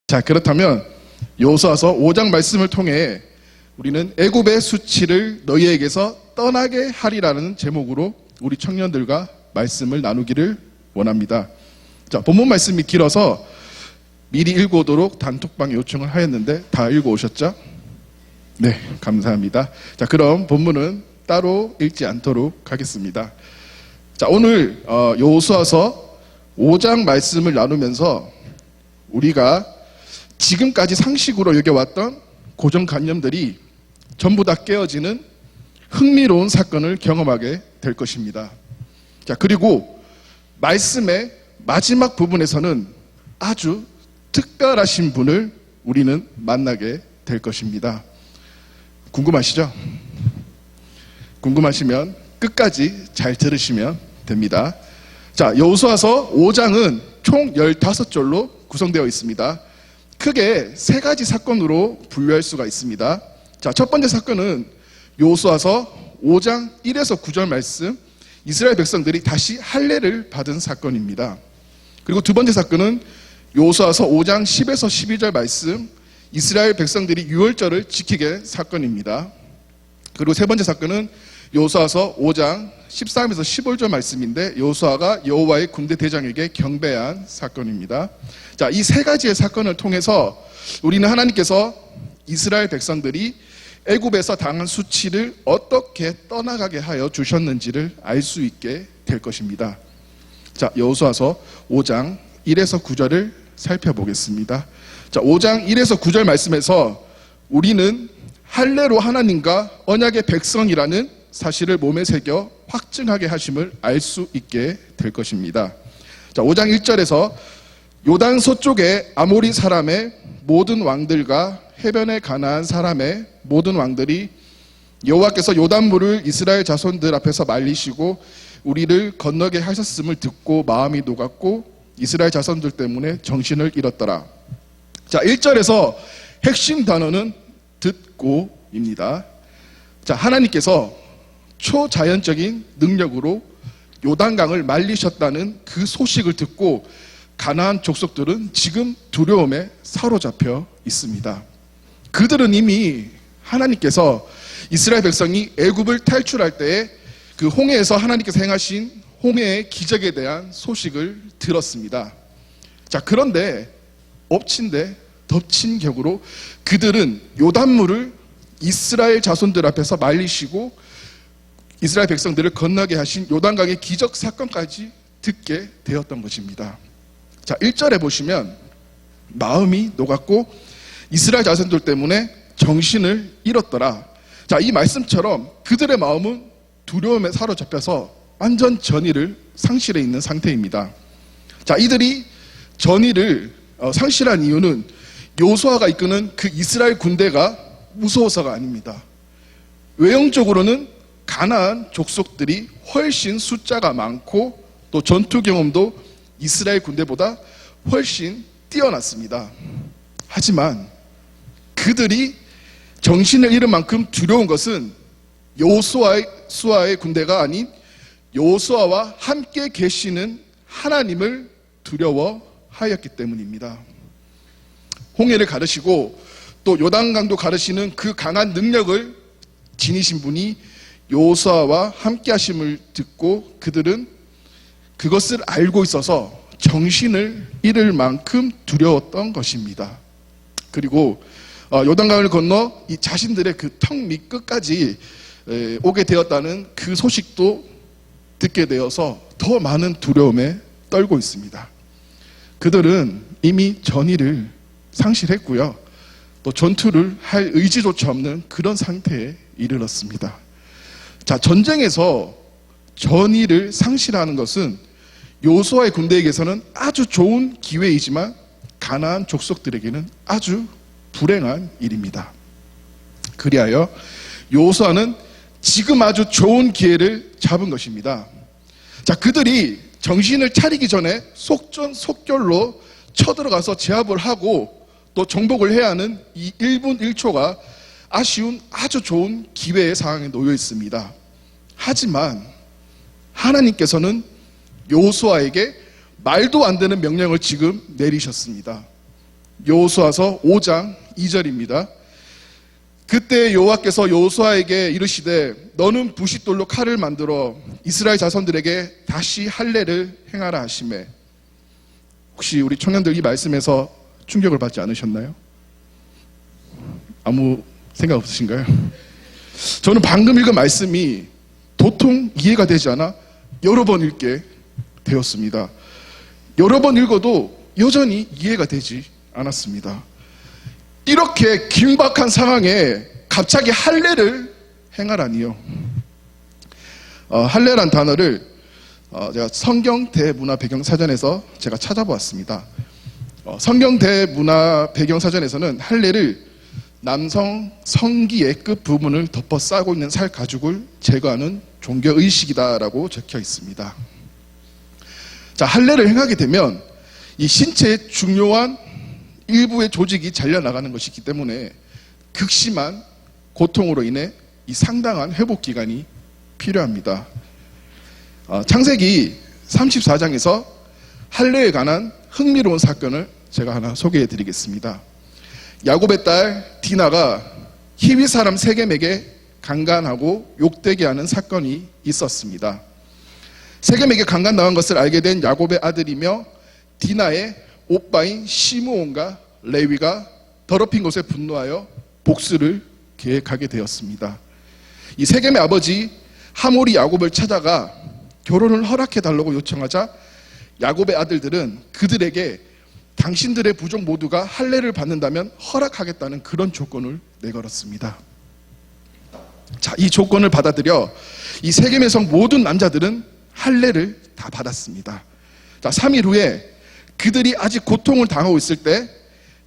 자, 그렇다면 여호수아서 5장 말씀을 통해 우리는 애굽의 수치를 너희에게서 떠나게 하리라는 제목으로 우리 청년들과 말씀을 나누기를 원합니다. 자, 본문 말씀이 길어서 미리 읽어오도록 단톡방 요청을 하였는데 다 읽어오셨죠? 네, 감사합니다. 자, 그럼 본문은 따로 읽지 않도록 하겠습니다. 자, 오늘 여호수아서 5장 말씀을 나누면서 우리가 지금까지 상식으로 여겨왔던 고정관념들이 전부 다 깨어지는 흥미로운 사건을 경험하게 될 것입니다. 자, 그리고 말씀의 마지막 부분에서는 아주 특별하신 분을 우리는 만나게 될 것입니다. 궁금하시죠? 궁금하시면 끝까지 잘 들으시면 됩니다. 자, 여호수아서 5장은 총 15절로 구성되어 있습니다. 크게 세 가지 사건으로 분류할 수가 있습니다. 자, 첫 번째 사건은 여호수아서 5장 1에서 9절 말씀, 이스라엘 백성들이 다시 할례를 받은 사건입니다. 그리고 두 번째 사건은 여호수아서 5장 10에서 12절 말씀, 이스라엘 백성들이 유월절을 지키게 사건입니다. 그리고 세 번째 사건은 여호수아서 5장 13에서 15절 말씀인데 여호수아가 여호와의 군대 대장에게 경배한 사건입니다. 자, 이 세 가지의 사건을 통해서 우리는 하나님께서 이스라엘 백성들이 애굽에서 당한 수치를 어떻게 떠나가게 하여 주셨는지를 알 수 있게 될 것입니다. 자, 여호수아서 5장 1에서 9절을 살펴보겠습니다. 자, 5장 1에서 9절 말씀에서 우리는 할례로 하나님과 언약의 백성이라는 사실을 몸에 새겨 확증하게 하심을 알 수 있게 될 것입니다. 자, 5장 1절에서 요단 서쪽의 아모리 사람의 모든 왕들과 해변에 가나안 사람의 모든 왕들이 여호와께서 요단물을 이스라엘 자손들 앞에서 말리시고 우리를 건너게 하셨음을 듣고 마음이 녹았고 이스라엘 자손들 때문에 정신을 잃었더라. 자, 1절에서 핵심 단어는 듣고입니다. 자, 하나님께서 초자연적인 능력으로 요단강을 말리셨다는 그 소식을 듣고 가나안 족속들은 지금 두려움에 사로잡혀 있습니다. 그들은 이미 하나님께서 이스라엘 백성이 애굽을 탈출할 때에 그 홍해에서 하나님께서 행하신 홍해의 기적에 대한 소식을 들었습니다. 자, 그런데 엎친 데 덮친 격으로 그들은 요단물을 이스라엘 자손들 앞에서 말리시고 이스라엘 백성들을 건너게 하신 요단강의 기적 사건까지 듣게 되었던 것입니다. 자, 1절에 보시면 마음이 녹았고 이스라엘 자손들 때문에 정신을 잃었더라. 자, 이 말씀처럼 그들의 마음은 두려움에 사로잡혀서 완전 전의를 상실해 있는 상태입니다. 자, 이들이 전의를 상실한 이유는 여호수아가 이끄는 그 이스라엘 군대가 무서워서가 아닙니다. 외형적으로는 가나안 족속들이 훨씬 숫자가 많고 또 전투 경험도 이스라엘 군대보다 훨씬 뛰어났습니다. 하지만 그들이 정신을 잃은 만큼 두려운 것은 여호수아의 군대가 아닌 여호수아와 함께 계시는 하나님을 두려워하였기 때문입니다. 홍해를 가르시고 또 요단강도 가르시는 그 강한 능력을 지니신 분이 여호수아와 함께 하심을 듣고 그들은 그것을 알고 있어서 정신을 잃을 만큼 두려웠던 것입니다. 그리고 요단강을 건너 이 자신들의 그 턱 밑끝까지 오게 되었다는 그 소식도 듣게 되어서 더 많은 두려움에 떨고 있습니다. 그들은 이미 전의를 상실했고요. 또 전투를 할 의지조차 없는 그런 상태에 이르렀습니다. 자, 전쟁에서 전의를 상실하는 것은 여호수아의 군대에게서는 아주 좋은 기회이지만 가나안 족속들에게는 아주 불행한 일입니다. 그리하여 여호수아는 지금 아주 좋은 기회를 잡은 것입니다. 자, 그들이 정신을 차리기 전에 속전속결로 쳐들어가서 제압을 하고 또 정복을 해야 하는 이 1분 1초가 아쉬운 아주 좋은 기회의 상황에 놓여 있습니다. 하지만 하나님께서는 여호수아에게 말도 안 되는 명령을 지금 내리셨습니다. 여호수아서 5장 2절입니다. 그때 여호와께서 여호수아에게 이르시되 너는 부싯돌로 칼을 만들어 이스라엘 자손들에게 다시 할례를 행하라 하시매. 혹시 우리 청년들 이 말씀에서 충격을 받지 않으셨나요? 아무 생각 없으신가요? 저는 방금 읽은 말씀이 도통 이해가 되지 않아 여러 번 읽게 되었습니다. 여러 번 읽어도 여전히 이해가 되지 않았습니다. 이렇게 긴박한 상황에 갑자기 할례를 행하라니요. 할례란 단어를 제가 성경 대문화 배경사전에서 제가 찾아보았습니다. 성경 대문화 배경사전에서는 할례를 남성 성기의 끝 부분을 덮어 싸고 있는 살 가죽을 제거하는 종교 의식이다라고 적혀 있습니다. 자, 할례를 행하게 되면 이 신체의 중요한 일부의 조직이 잘려나가는 것이기 때문에 극심한 고통으로 인해 이 상당한 회복 기간이 필요합니다. 창세기 34장에서 할례에 관한 흥미로운 사건을 제가 하나 소개해 드리겠습니다. 야곱의 딸 디나가 히위 사람 세겜에게 강간하고 욕되게 하는 사건이 있었습니다. 세겜에게 강간당한 것을 알게 된 야곱의 아들이며 디나의 오빠인 시므온과 레위가 더럽힌 것에 분노하여 복수를 계획하게 되었습니다. 이 세겜의 아버지 하몰이 야곱을 찾아가 결혼을 허락해달라고 요청하자 야곱의 아들들은 그들에게 당신들의 부족 모두가 할례를 받는다면 허락하겠다는 그런 조건을 내걸었습니다. 자, 이 조건을 받아들여 이 세겜의 성 모든 남자들은 할례를 다 받았습니다. 자, 3일 후에 그들이 아직 고통을 당하고 있을 때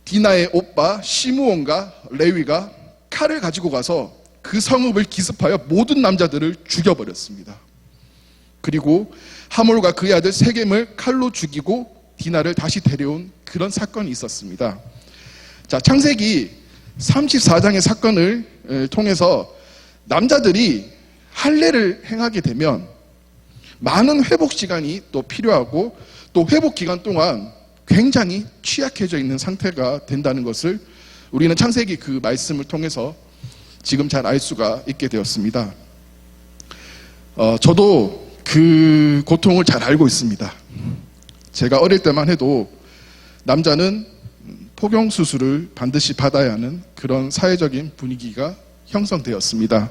디나의 오빠 시므온과 레위가 칼을 가지고 가서 그 성읍을 기습하여 모든 남자들을 죽여버렸습니다. 그리고 하몰과 그의 아들 세겜을 칼로 죽이고 디나를 다시 데려온 그런 사건이 있었습니다. 자, 창세기 34장의 사건을 통해서 남자들이 할례를 행하게 되면 많은 회복 시간이 또 필요하고 또 회복 기간 동안 굉장히 취약해져 있는 상태가 된다는 것을 우리는 창세기 그 말씀을 통해서 지금 잘 알 수가 있게 되었습니다. 저도 그 고통을 잘 알고 있습니다. 제가 어릴 때만 해도 남자는 포경수술을 반드시 받아야 하는 그런 사회적인 분위기가 형성되었습니다.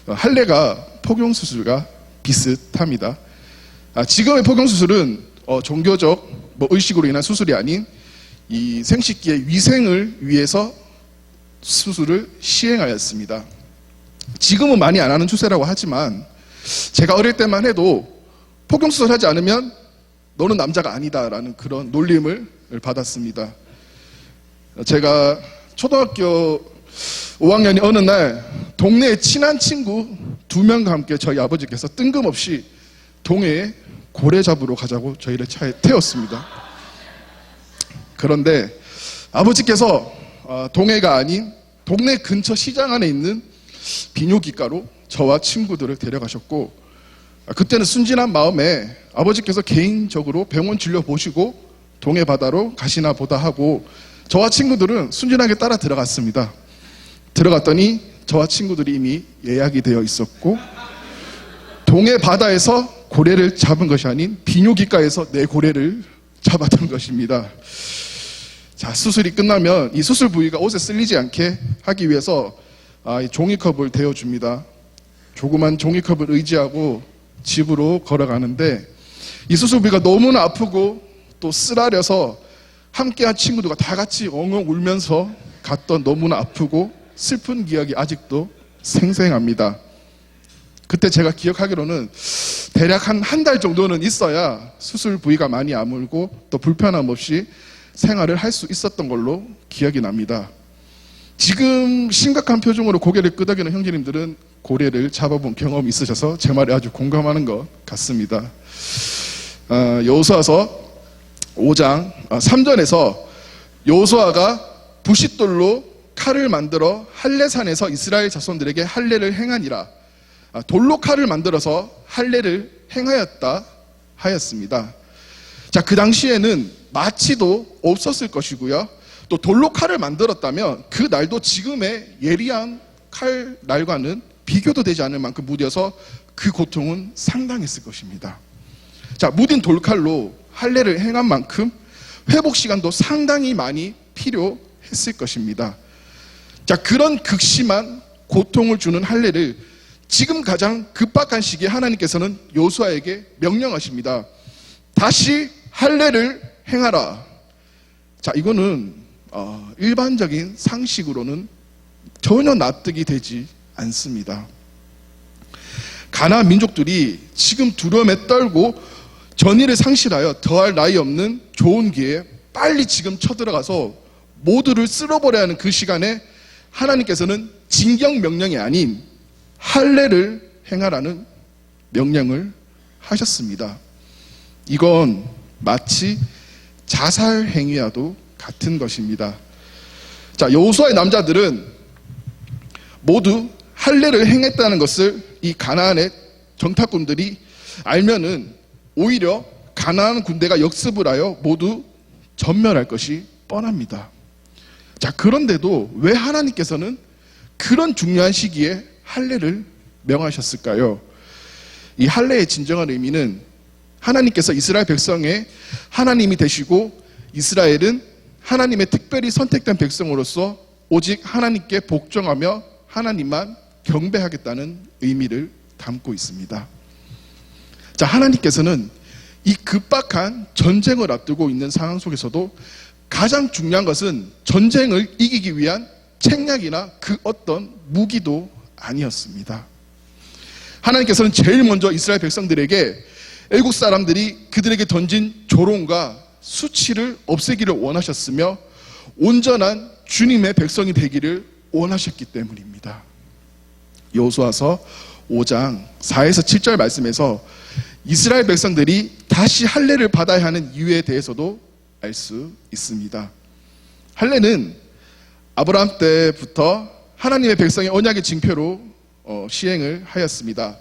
할례가 포경수술과 비슷합니다. 지금의 포경수술은 종교적 의식으로 인한 수술이 아닌 이 생식기의 위생을 위해서 수술을 시행하였습니다. 지금은 많이 안 하는 추세라고 하지만 제가 어릴 때만 해도 포경수술 하지 않으면 너는 남자가 아니다라는 그런 놀림을 받았습니다. 제가 초등학교 5학년이 어느 날 동네에 친한 친구 2명과 함께 저희 아버지께서 뜬금없이 동해에 고래 잡으러 가자고 저희를 차에 태웠습니다. 그런데 아버지께서 동해가 아닌 동네 근처 시장 안에 있는 비뇨기과로 저와 친구들을 데려가셨고, 그때는 순진한 마음에 아버지께서 개인적으로 병원 진료 보시고 동해 바다로 가시나 보다 하고 저와 친구들은 순진하게 따라 들어갔습니다. 들어갔더니 저와 친구들이 이미 예약이 되어 있었고 동해 바다에서 고래를 잡은 것이 아닌 비뇨기과에서 내 고래를 잡았던 것입니다. 자, 수술이 끝나면 이 수술 부위가 옷에 쓸리지 않게 하기 위해서 이 종이컵을 대어줍니다. 조그만 종이컵을 의지하고 집으로 걸어가는데 이 수술 부위가 너무나 아프고 또 쓰라려서 함께한 친구들과 다 같이 엉엉 울면서 갔던 너무나 아프고 슬픈 기억이 아직도 생생합니다. 그때 제가 기억하기로는 대략 한 달 정도는 있어야 수술 부위가 많이 아물고 또 불편함 없이 생활을 할 수 있었던 걸로 기억이 납니다. 지금 심각한 표정으로 고개를 끄덕이는 형제님들은 고래를 잡아본 경험이 있으셔서 제 말에 아주 공감하는 것 같습니다. 여호수아서 5장 3절에서 여호수아가 부싯돌로 칼을 만들어 할례산에서 이스라엘 자손들에게 할례를 행하니라. 돌로 칼을 만들어서 할례를 행하였다 하였습니다. 자, 그 당시에는 마취도 없었을 것이고요. 또 돌로 칼을 만들었다면 그 날도 지금의 예리한 칼 날과는 비교도 되지 않을 만큼 무뎌서 그 고통은 상당했을 것입니다. 자, 무딘 돌칼로 할례를 행한 만큼 회복 시간도 상당히 많이 필요했을 것입니다. 자, 그런 극심한 고통을 주는 할례를 지금 가장 급박한 시기에 하나님께서는 여호수아에게 명령하십니다. 다시 할례를 행하라. 자, 이거는 일반적인 상식으로는 전혀 납득이 되지 않습니다. 가나안 민족들이 지금 두려움에 떨고 전의를 상실하여 더할 나위 없는 좋은 기회에 빨리 지금 쳐들어가서 모두를 쓸어버려야 하는 그 시간에 하나님께서는 징경 명령이 아닌 할례를 행하라는 명령을 하셨습니다. 이건 마치 자살 행위와도 같은 것입니다. 자, 여호수아의 남자들은 모두 할례를 행했다는 것을 이 가나안의 정탐꾼들이 알면은 오히려 가나안 군대가 역습을 하여 모두 전멸할 것이 뻔합니다. 자, 그런데도 왜 하나님께서는 그런 중요한 시기에 할례를 명하셨을까요? 이 할례의 진정한 의미는 하나님께서 이스라엘 백성의 하나님이 되시고 이스라엘은 하나님의 특별히 선택된 백성으로서 오직 하나님께 복종하며 하나님만 경배하겠다는 의미를 담고 있습니다. 자, 하나님께서는 이 급박한 전쟁을 앞두고 있는 상황 속에서도 가장 중요한 것은 전쟁을 이기기 위한 책략이나 그 어떤 무기도 아니었습니다. 하나님께서는 제일 먼저 이스라엘 백성들에게 애국 사람들이 그들에게 던진 조롱과 수치를 없애기를 원하셨으며 온전한 주님의 백성이 되기를 원하셨기 때문입니다. 여호수아서 5장 4에서 7절 말씀에서 이스라엘 백성들이 다시 할례를 받아야 하는 이유에 대해서도 알 수 있습니다. 할례는 아브라함 때부터 하나님의 백성의 언약의 징표로 시행을 하였습니다.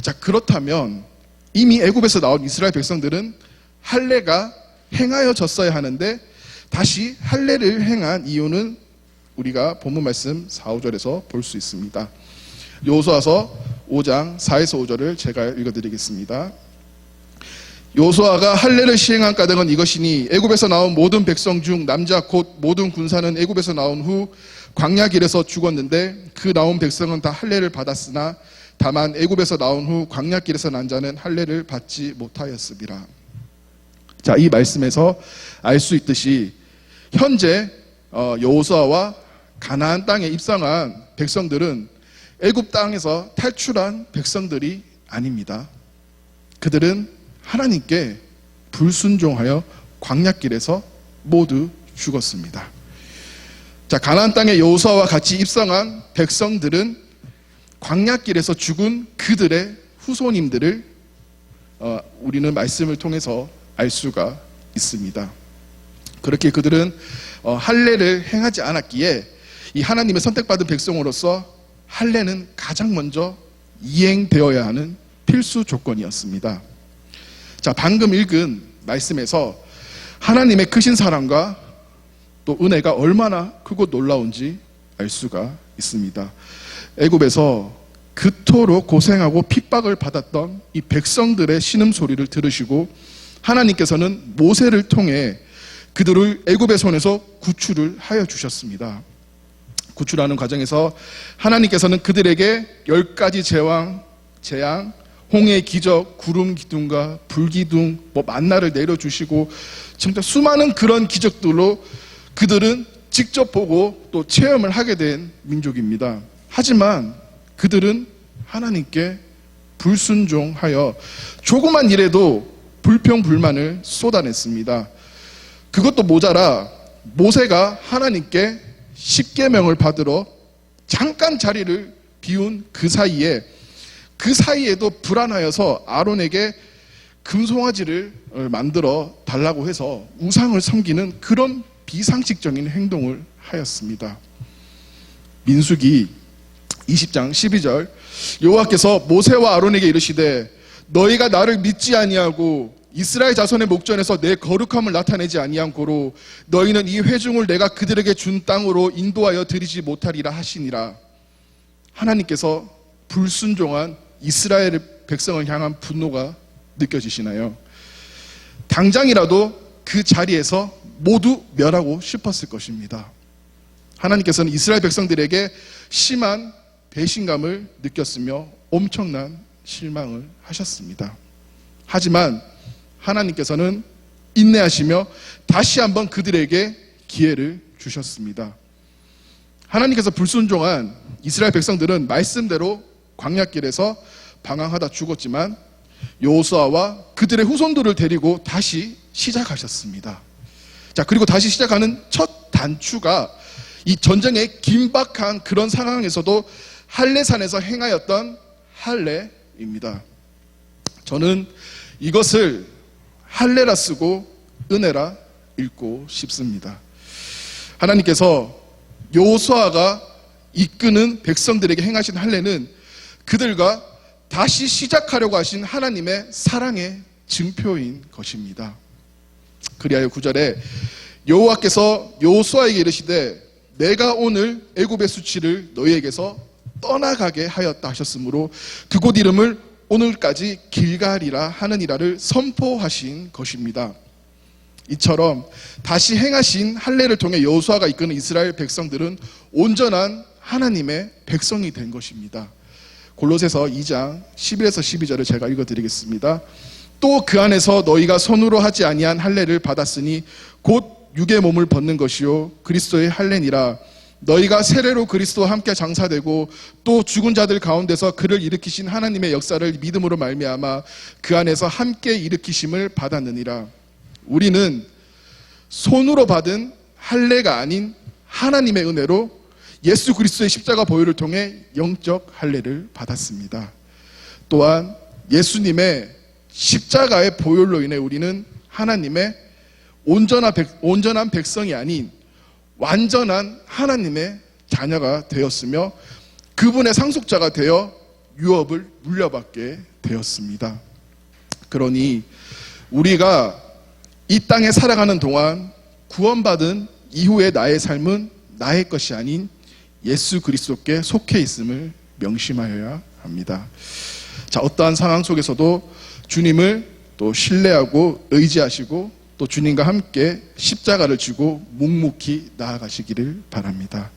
자, 그렇다면 이미 애굽에서 나온 이스라엘 백성들은 할례가 행하여졌어야 하는데 다시 할례를 행한 이유는 우리가 본문 말씀 4, 5절에서 볼 수 있습니다. 여호수아서 5장 4에서 5절을 제가 읽어드리겠습니다. 여호수아가 할례를 시행한 까닭은 이것이니 애굽에서 나온 모든 백성 중 남자 곧 모든 군사는 애굽에서 나온 후 광야 길에서 죽었는데 그 나온 백성은 다 할례를 받았으나 다만 애굽에서 나온 후 광야 길에서 난 자는 할례를 받지 못하였습니다. 자, 이 말씀에서 알 수 있듯이 현재 여호수아와 가나안 땅에 입성한 백성들은 애굽 땅에서 탈출한 백성들이 아닙니다. 그들은 하나님께 불순종하여 광야길에서 모두 죽었습니다. 자, 가나안 땅에 여호수아와 같이 입성한 백성들은 광야길에서 죽은 그들의 후손님들을 우리는 말씀을 통해서 알 수가 있습니다. 그렇게 그들은 할례를 행하지 않았기에 이 하나님의 선택받은 백성으로서 할례는 가장 먼저 이행되어야 하는 필수 조건이었습니다. 자, 방금 읽은 말씀에서 하나님의 크신 사랑과 또 은혜가 얼마나 크고 놀라운지 알 수가 있습니다. 애굽에서 그토록 고생하고 핍박을 받았던 이 백성들의 신음소리를 들으시고 하나님께서는 모세를 통해 그들을 애굽의 손에서 구출을 하여 주셨습니다. 구출하는 과정에서 하나님께서는 그들에게 10가지 재앙, 홍해의 기적, 구름 기둥과 불기둥, 만나를 내려주시고 진짜 수많은 그런 기적들로 그들은 직접 보고 또 체험을 하게 된 민족입니다. 하지만 그들은 하나님께 불순종하여 조그만 일에도 불평불만을 쏟아냈습니다. 그것도 모자라 모세가 하나님께 십계명을 받으러 잠깐 자리를 비운 그 사이에도 불안하여서 아론에게 금송아지를 만들어 달라고 해서 우상을 섬기는 그런 비상식적인 행동을 하였습니다. 민수기 20장 12절 여호와께서 모세와 아론에게 이르시되 너희가 나를 믿지 아니하고 이스라엘 자손의 목전에서 내 거룩함을 나타내지 아니한 고로 너희는 이 회중을 내가 그들에게 준 땅으로 인도하여 드리지 못하리라 하시니라. 하나님께서 불순종한 이스라엘 백성을 향한 분노가 느껴지시나요? 당장이라도 그 자리에서 모두 멸하고 싶었을 것입니다. 하나님께서는 이스라엘 백성들에게 심한 배신감을 느꼈으며 엄청난 실망을 하셨습니다. 하지만 하나님께서는 인내하시며 다시 한번 그들에게 기회를 주셨습니다. 하나님께서 불순종한 이스라엘 백성들은 말씀대로 광야길에서 방황하다 죽었지만 여호수아와 그들의 후손들을 데리고 다시 시작하셨습니다. 자, 그리고 다시 시작하는 첫 단추가 이 전쟁의 긴박한 그런 상황에서도 할례산에서 행하였던 할례입니다. 저는 이것을 할례라 쓰고 은혜라 읽고 싶습니다. 하나님께서 여호수아가 이끄는 백성들에게 행하신 할례는 그들과 다시 시작하려고 하신 하나님의 사랑의 증표인 것입니다. 그리하여 9절에 여호와께서 여호수아에게 이르시되 내가 오늘 애굽의 수치를 너희에게서 떠나가게 하였다 하셨으므로 그곳 이름을 오늘까지 길갈이라 하느니라를 선포하신 것입니다. 이처럼 다시 행하신 할례를 통해 여호수아가 이끄는 이스라엘 백성들은 온전한 하나님의 백성이 된 것입니다. 골로새서 2장 11에서 12절을 제가 읽어드리겠습니다. 또 그 안에서 너희가 손으로 하지 아니한 할례를 받았으니 곧 육의 몸을 벗는 것이요 그리스도의 할례니라. 너희가 세례로 그리스도와 함께 장사되고 또 죽은 자들 가운데서 그를 일으키신 하나님의 역사를 믿음으로 말미암아 그 안에서 함께 일으키심을 받았느니라. 우리는 손으로 받은 할례가 아닌 하나님의 은혜로 예수 그리스도의 십자가 보혈을 통해 영적 할례를 받았습니다. 또한 예수님의 십자가의 보혈로 인해 우리는 하나님의 온전한 백성이 아닌 완전한 하나님의 자녀가 되었으며 그분의 상속자가 되어 유업을 물려받게 되었습니다. 그러니 우리가 이 땅에 살아가는 동안 구원받은 이후의 나의 삶은 나의 것이 아닌 예수 그리스도께 속해 있음을 명심하여야 합니다. 자, 어떠한 상황 속에서도 주님을 또 신뢰하고 의지하시고 또 주님과 함께 십자가를 지고 묵묵히 나아가시기를 바랍니다.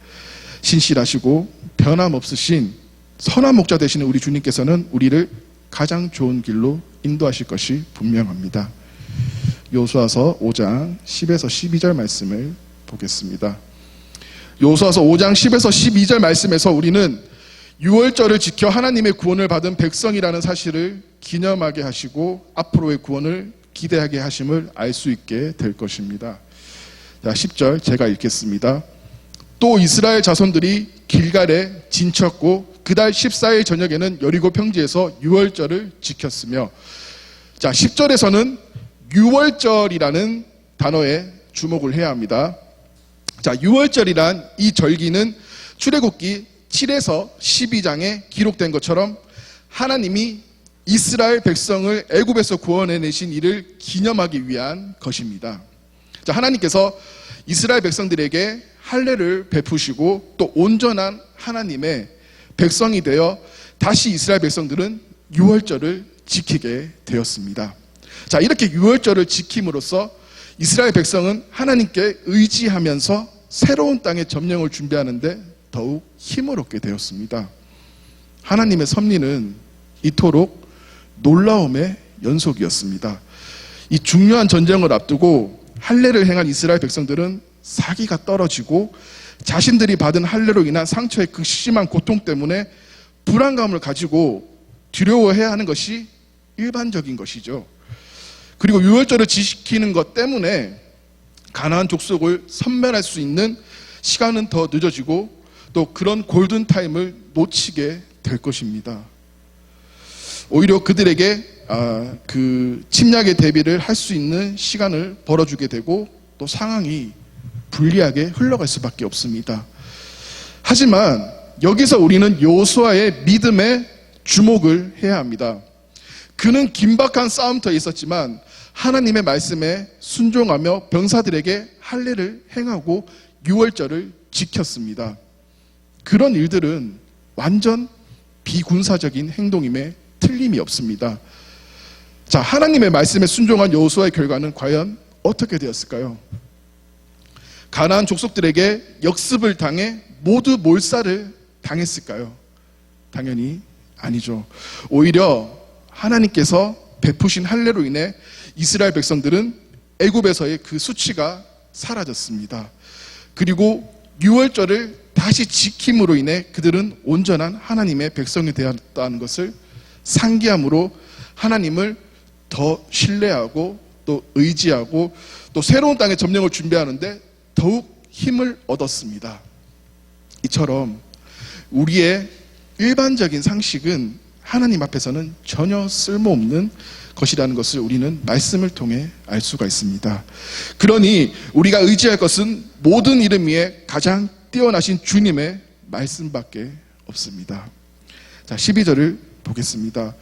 신실하시고 변함없으신 선한 목자 되시는 우리 주님께서는 우리를 가장 좋은 길로 인도하실 것이 분명합니다. 여호수아서 5장 10에서 12절 말씀을 보겠습니다. 여호수아서 5장 10에서 12절 말씀에서 우리는 유월절을 지켜 하나님의 구원을 받은 백성이라는 사실을 기념하게 하시고 앞으로의 구원을 기대하게 하심을 알 수 있게 될 것입니다. 자, 10절 제가 읽겠습니다. 또 이스라엘 자손들이 길갈에 진쳤고 그달 14일 저녁에는 여리고 평지에서 유월절을 지켰으며, 자, 10절에서는 유월절이라는 단어에 주목을 해야 합니다. 자, 유월절이란 이 절기는 출애굽기 7에서 12장에 기록된 것처럼 하나님이 이스라엘 백성을 애굽에서 구원해내신 일을 기념하기 위한 것입니다. 자, 하나님께서 이스라엘 백성들에게 할례를 베푸시고 또 온전한 하나님의 백성이 되어 다시 이스라엘 백성들은 유월절을 지키게 되었습니다. 자, 이렇게 유월절을 지킴으로써 이스라엘 백성은 하나님께 의지하면서 새로운 땅의 점령을 준비하는데 더욱 힘을 얻게 되었습니다. 하나님의 섭리는 이토록 놀라움의 연속이었습니다. 이 중요한 전쟁을 앞두고 할례를 행한 이스라엘 백성들은 사기가 떨어지고 자신들이 받은 할례로 인한 상처의 극심한 고통 때문에 불안감을 가지고 두려워해야 하는 것이 일반적인 것이죠. 그리고 유월절을 지키는 것 때문에 가나안 족속을 섬멸할 수 있는 시간은 더 늦어지고 또 그런 골든타임을 놓치게 될 것입니다. 오히려 그들에게 그 침략의 대비를 할 수 있는 시간을 벌어주게 되고 또 상황이 불리하게 흘러갈 수밖에 없습니다. 하지만 여기서 우리는 여호수아의 믿음에 주목을 해야 합니다. 그는 긴박한 싸움터에 있었지만 하나님의 말씀에 순종하며 병사들에게 할례를 행하고 유월절을 지켰습니다. 그런 일들은 완전 비군사적인 행동임에 틀림이 없습니다. 자, 하나님의 말씀에 순종한 여호수아의 결과는 과연 어떻게 되었을까요? 가나안 족속들에게 역습을 당해 모두 몰살을 당했을까요? 당연히 아니죠. 오히려 하나님께서 베푸신 할례로 인해 이스라엘 백성들은 애굽에서의 그 수치가 사라졌습니다. 그리고 유월절을 다시 지킴으로 인해 그들은 온전한 하나님의 백성이 되었다는 것을 상기함으로 하나님을 더 신뢰하고 또 의지하고 또 새로운 땅의 점령을 준비하는데 더욱 힘을 얻었습니다. 이처럼 우리의 일반적인 상식은 하나님 앞에서는 전혀 쓸모없는 것이라는 것을 우리는 말씀을 통해 알 수가 있습니다. 그러니 우리가 의지할 것은 모든 이름 위에 가장 뛰어나신 주님의 말씀밖에 없습니다. 자, 12절을 보겠습니다.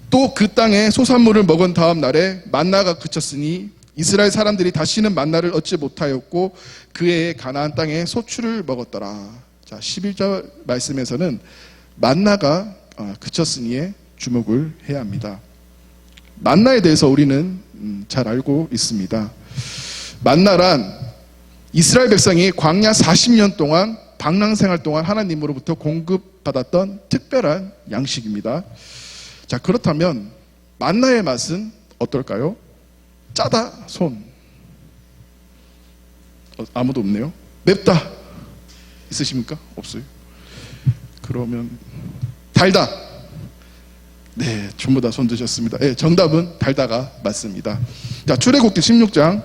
또 그 땅에 소산물을 먹은 다음 날에 만나가 그쳤으니 이스라엘 사람들이 다시는 만나를 얻지 못하였고 그 해에 가나안 땅에 소출을 먹었더라. 자, 11절 말씀에서는 만나가 그쳤으니에 주목을 해야 합니다. 만나에 대해서 우리는 잘 알고 있습니다. 만나란 이스라엘 백성이 광야 40년 동안 방랑생활 동안 하나님으로부터 공급받았던 특별한 양식입니다. 자, 그렇다면 만나의 맛은 어떨까요? 짜다, 손. 아무도 없네요. 맵다. 있으십니까? 없어요. 그러면 달다. 네, 전부 다 손 드셨습니다. 네, 정답은 달다가 맞습니다. 자, 출애굽기 16장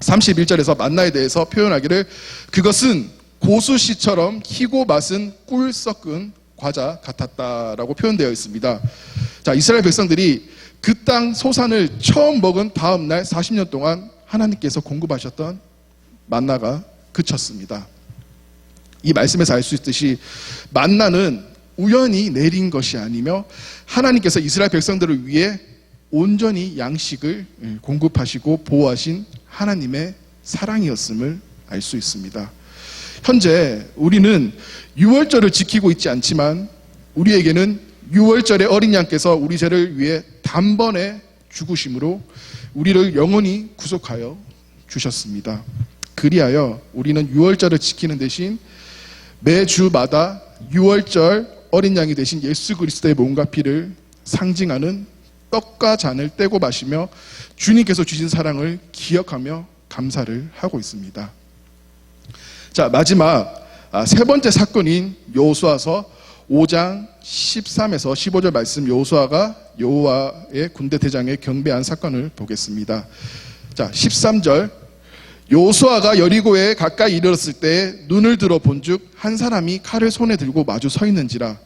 31절에서 만나에 대해서 표현하기를 그것은 고수씨처럼 희고 맛은 꿀 섞은 과자 같았다라고 표현되어 있습니다. 자, 이스라엘 백성들이 그 땅 소산을 처음 먹은 다음 날 40년 동안 하나님께서 공급하셨던 만나가 그쳤습니다. 이 말씀에서 알 수 있듯이 만나는 우연히 내린 것이 아니며 하나님께서 이스라엘 백성들을 위해 온전히 양식을 공급하시고 보호하신 하나님의 사랑이었음을 알 수 있습니다. 현재 우리는 유월절을 지키고 있지 않지만 우리에게는 유월절의 어린 양께서 우리 죄를 위해 단번에 죽으심으로 우리를 영원히 구속하여 주셨습니다. 그리하여 우리는 유월절을 지키는 대신 매주마다 유월절 어린 양이 되신 예수 그리스도의 몸과 피를 상징하는 떡과 잔을 떼고 마시며 주님께서 주신 사랑을 기억하며 감사를 하고 있습니다. 자, 마지막 세 번째 사건인 여호수아서 5장 13에서 15절 말씀, 여호수아가 여호와의 군대 대장에 경배한 사건을 보겠습니다. 자, 13절 여호수아가 여리고에 가까이 이르렀을 때 눈을 들어 본즉 한 사람이 칼을 손에 들고 마주 서 있는지라.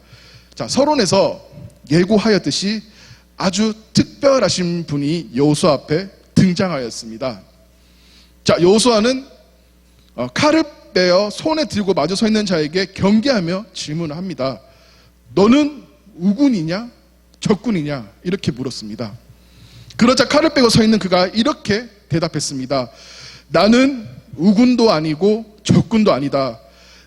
자, 서론에서 예고하였듯이 아주 특별하신 분이 여호수아 앞에 등장하였습니다. 자, 여호수아는 칼을 빼어 손에 들고 마주 서 있는 자에게 경계하며 질문을 합니다. 너는 우군이냐 적군이냐 이렇게 물었습니다. 그러자 칼을 빼고 서 있는 그가 이렇게 대답했습니다. 나는 우군도 아니고 적군도 아니다.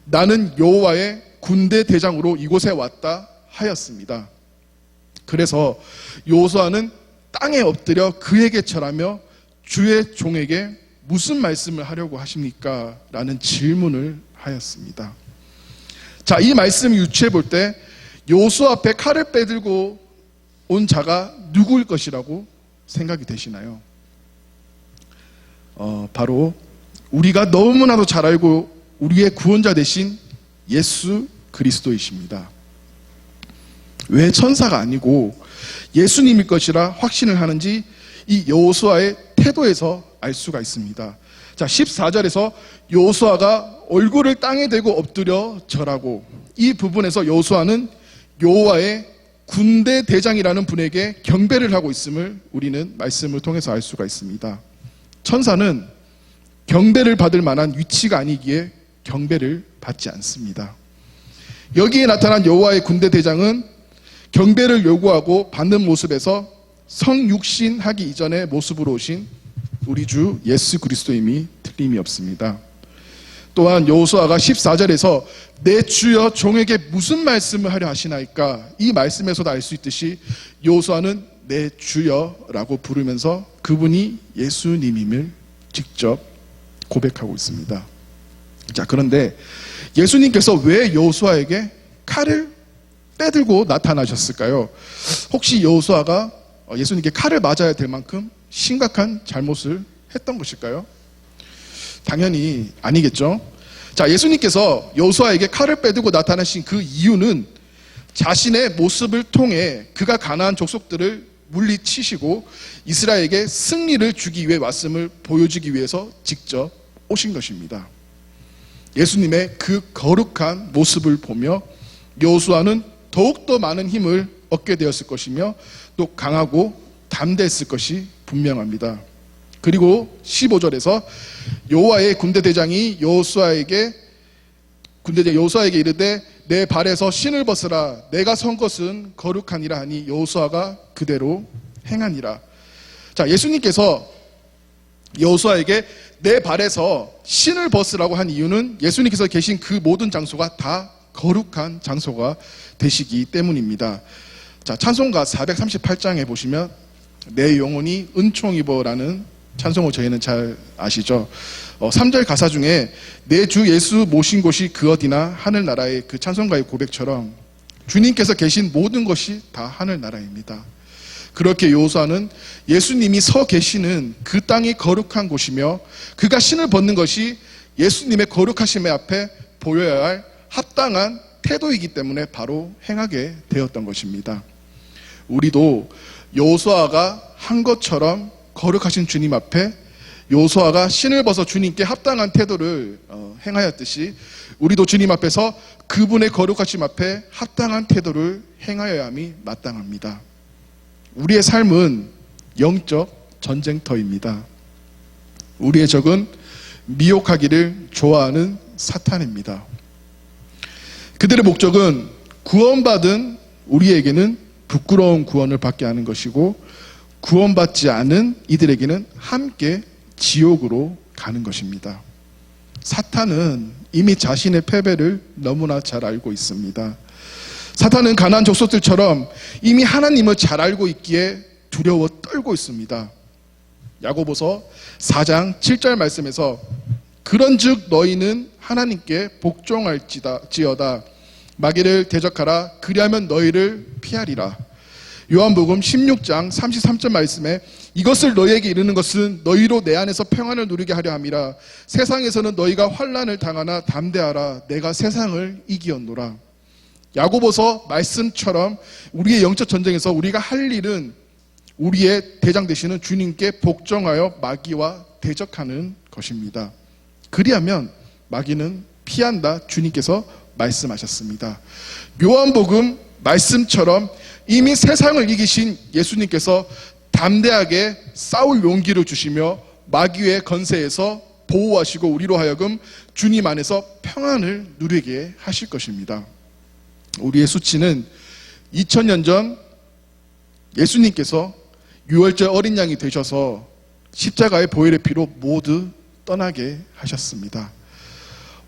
나는 여호와의 군대 대장으로 이곳에 왔다 하였습니다. 그래서 여호수아는 땅에 엎드려 그에게 절하며 주의 종에게 무슨 말씀을 하려고 하십니까? 라는 질문을 하였습니다. 자, 이 말씀을 유추해 볼 때 여호수아 앞에 칼을 빼들고 온 자가 누구일 것이라고 생각이 되시나요? 바로 우리가 너무나도 잘 알고 우리의 구원자 되신 예수 그리스도이십니다. 왜 천사가 아니고 예수님일 것이라 확신을 하는지 이 여호수아의 태도에서 알 수가 있습니다. 자, 14절에서 여호수아가 얼굴을 땅에 대고 엎드려 절하고, 이 부분에서 여호수아는 여호와의 군대 대장이라는 분에게 경배를 하고 있음을 우리는 말씀을 통해서 알 수가 있습니다. 천사는 경배를 받을 만한 위치가 아니기에 경배를 받지 않습니다. 여기에 나타난 여호와의 군대 대장은 경배를 요구하고 받는 모습에서 성육신하기 이전의 모습으로 오신 우리 주 예수 그리스도임이 틀림이 없습니다. 또한 여호수아가 14절에서 내 주여 종에게 무슨 말씀을 하려 하시나이까, 이 말씀에서도 알 수 있듯이 여호수아는 내 주여라고 부르면서 그분이 예수님임을 직접 고백하고 있습니다. 자, 그런데 예수님께서 왜 여호수아에게 칼을 빼들고 나타나셨을까요? 혹시 여호수아가 예수님께 칼을 맞아야 될 만큼 심각한 잘못을 했던 것일까요? 당연히 아니겠죠. 자, 예수님께서 여호수아에게 칼을 빼들고 나타나신 그 이유는 자신의 모습을 통해 그가 가나안 족속들을 물리치시고 이스라엘에게 승리를 주기 위해 왔음을 보여주기 위해서 직접 오신 것입니다. 예수님의 그 거룩한 모습을 보며 여호수아는 더욱더 많은 힘을 얻게 되었을 것이며 또 강하고 담대했을 것이 분명합니다. 그리고 15절에서 여호와의 군대 대장이 여호수아에게 이르되 내 발에서 신을 벗으라, 내가 선 것은 거룩하니라 하니 여호수아가 그대로 행하니라. 자, 예수님께서 여호수아에게 내 발에서 신을 벗으라고 한 이유는 예수님께서 계신 그 모든 장소가 다 거룩한 장소가 되시기 때문입니다. 자, 찬송가 438장에 보시면 내 영혼이 은총 입어라는 찬송을 저희는 잘 아시죠. 3절 가사 중에 내 주 예수 모신 곳이 그 어디나 하늘나라의 그 찬송가의 고백처럼 주님께서 계신 모든 것이 다 하늘나라입니다. 그렇게 여호수아는 예수님이 서 계시는 그 땅이 거룩한 곳이며 그가 신을 벗는 것이 예수님의 거룩하심의 앞에 보여야 할 합당한 태도이기 때문에 바로 행하게 되었던 것입니다. 우리도 여호수아가 한 것처럼 거룩하신 주님 앞에 여호수아가 신을 벗어 주님께 합당한 태도를 행하였듯이 우리도 주님 앞에서 그분의 거룩하심 앞에 합당한 태도를 행하여야 함이 마땅합니다. 우리의 삶은 영적 전쟁터입니다. 우리의 적은 미혹하기를 좋아하는 사탄입니다. 그들의 목적은 구원받은 우리에게는 부끄러운 구원을 받게 하는 것이고 구원받지 않은 이들에게는 함께 지옥으로 가는 것입니다. 사탄은 이미 자신의 패배를 너무나 잘 알고 있습니다. 사탄은 가나안 족속들처럼 이미 하나님을 잘 알고 있기에 두려워 떨고 있습니다. 야고보서 4장 7절 말씀에서 그런즉 너희는 하나님께 복종할지어다 마귀를 대적하라 그리하면 너희를 피하리라. 요한복음 16장 33절 말씀에 이것을 너희에게 이르는 것은 너희로 내 안에서 평안을 누리게 하려 함이라. 세상에서는 너희가 환난을 당하나 담대하라 내가 세상을 이기었노라. 야고보서 말씀처럼 우리의 영적 전쟁에서 우리가 할 일은 우리의 대장 되시는 주님께 복종하여 마귀와 대적하는 것입니다. 그리하면 마귀는 피한다 주님께서 말씀하셨습니다. 요한복음 말씀처럼 이미 세상을 이기신 예수님께서 담대하게 싸울 용기를 주시며 마귀의 건세에서 보호하시고 우리로 하여금 주님 안에서 평안을 누리게 하실 것입니다. 우리의 수치는 2000년 전 예수님께서 유월절 어린 양이 되셔서 십자가의 보혈의 피로 모두 떠나게 하셨습니다.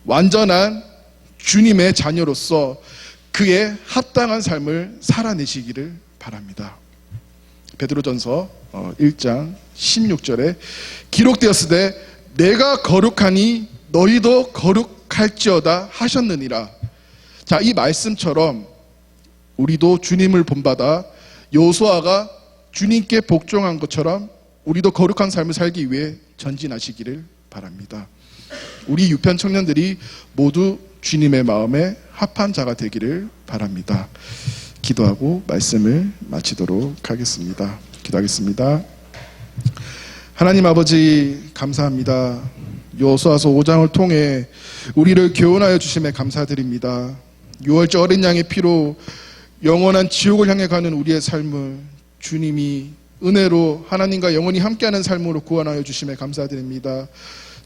완전한 주님의 자녀로서 그의 합당한 삶을 살아내시기를 바랍니다. 베드로전서 1장 16절에 기록되었으되 내가 거룩하니 너희도 거룩할지어다 하셨느니라. 자, 이 말씀처럼 우리도 주님을 본받아 여호수아가 주님께 복종한 것처럼 우리도 거룩한 삶을 살기 위해 전진하시기를 바랍니다. 우리 유편 청년들이 모두 주님의 마음에 합한 자가 되기를 바랍니다. 기도하고 말씀을 마치도록 하겠습니다. 기도하겠습니다. 하나님 아버지 감사합니다. 여호수아서 5장을 통해 우리를 교훈하여 주심에 감사드립니다. 유월절 어린 양의 피로 영원한 지옥을 향해 가는 우리의 삶을 주님이 은혜로 하나님과 영원히 함께하는 삶으로 구원하여 주심에 감사드립니다.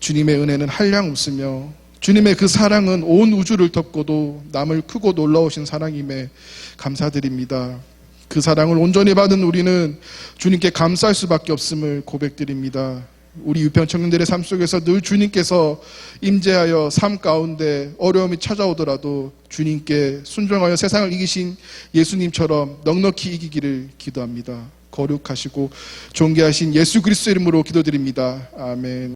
주님의 은혜는 한량 없으며 주님의 그 사랑은 온 우주를 덮고도 남을 크고 놀라우신 사랑임에 감사드립니다. 그 사랑을 온전히 받은 우리는 주님께 감사할 수밖에 없음을 고백드립니다. 우리 유평 청년들의 삶 속에서 늘 주님께서 임재하여 삶 가운데 어려움이 찾아오더라도 주님께 순종하여 세상을 이기신 예수님처럼 넉넉히 이기기를 기도합니다. 거룩하시고 존귀하신 예수 그리스도 이름으로 기도드립니다. 아멘.